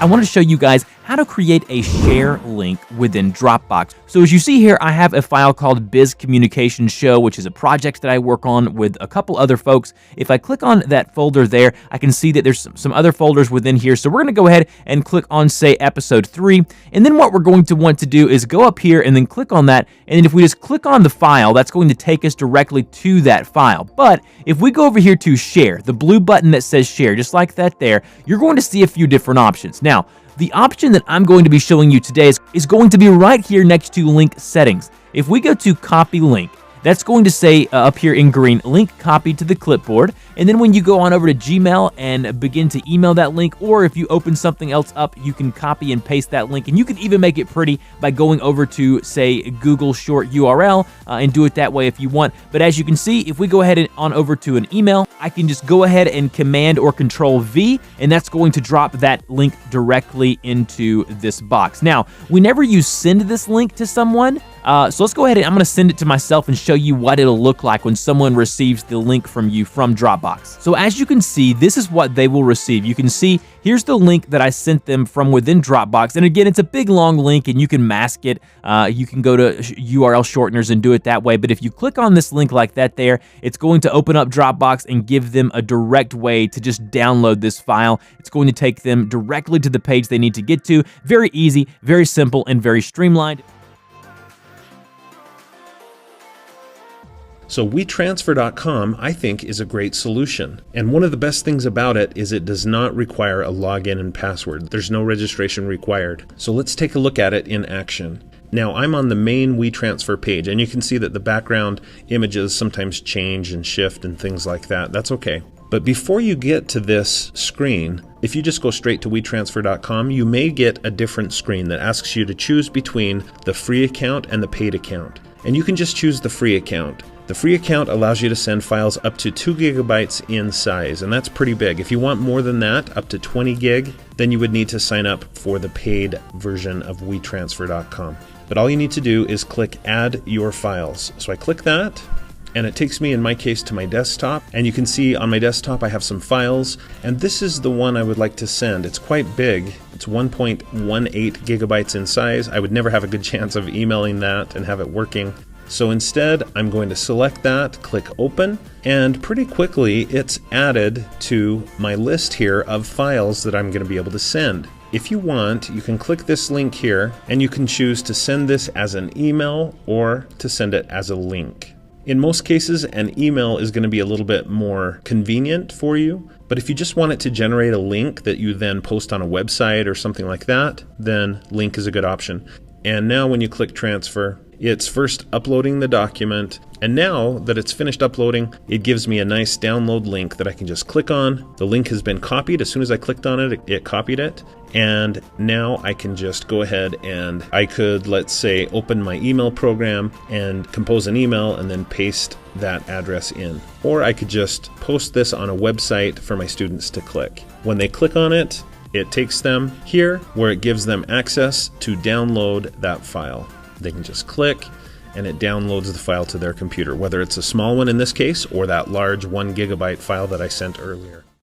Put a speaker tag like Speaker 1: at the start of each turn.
Speaker 1: I want to show you guys how to create a share link within Dropbox. So as you see here, I have a file called Biz Communication Show, which is a project that I work on with a couple other folks. If I click on that folder there, I can see that there's some other folders within here. So we're going to go ahead and click on, say, episode 3. And then what we're going to want to do is go up here and then click on that. And then if we just click on the file, that's going to take us directly to that file. But if we go over here to share, the blue button that says share, just like that there, you're going to see a few different options. Now, the option that I'm going to be showing you today is going to be right here next to link settings. If we go to copy link, that's going to say up here in green, link copied to the clipboard. And then when you go on over to Gmail and begin to email that link, or if you open something else up, you can copy and paste that link. And you can even make it pretty by going over to, say, Google short URL and do it that way if you want. But as you can see, if we go ahead and on over to an email, I can just go ahead and Command or Control V, and that's going to drop that link directly into this box. Now, whenever you send this link to someone, so let's go ahead and I'm going to send it to myself and show you what it'll look like when someone receives the link from you from Dropbox. So as you can see, this is what they will receive. You can see here's the link that I sent them from within Dropbox. And again, it's a big long link and you can mask it. You can go to URL shorteners and do it that way. But if you click on this link like that there, it's going to open up Dropbox and give them a direct way to just download this file. It's going to take them directly to the page they need to get to. Very easy, very simple, and very streamlined.
Speaker 2: So WeTransfer.com, I think, is a great solution. And one of the best things about it is it does not require a login and password. There's no registration required. So let's take a look at it in action. Now I'm on the main WeTransfer page, and you can see that the background images sometimes change and shift and things like that. That's okay. But before you get to this screen, if you just go straight to WeTransfer.com, you may get a different screen that asks you to choose between the free account and the paid account. And you can just choose the free account. The free account allows you to send files up to 2 gigabytes in size, and that's pretty big. If you want more than that, up to 20 gig, then you would need to sign up for the paid version of WeTransfer.com. But all you need to do is click Add Your Files. So I click that, and it takes me, in my case, to my desktop. And you can see on my desktop I have some files, and this is the one I would like to send. It's quite big. It's 1.18 gigabytes in size. I would never have a good chance of emailing that and have it working. So instead, I'm going to select that, click Open, and pretty quickly it's added to my list here of files that I'm going to be able to send. If you want, you can click this link here, and you can choose to send this as an email or to send it as a link. In most cases, an email is going to be a little bit more convenient for you, but if you just want it to generate a link that you then post on a website or something like that, then link is a good option. And now when you click Transfer, it's first uploading the document, and now that it's finished uploading, it gives me a nice download link that I can just click on. The link has been copied. As soon as I clicked on it, it copied it. And now I can just go ahead and I could, let's say, open my email program and compose an email and then paste that address in. Or I could just post this on a website for my students to click. When they click on it, it takes them here where it gives them access to download that file. They can just click and it downloads the file to their computer, whether it's a small one in this case or that large 1 gigabyte file that I sent earlier.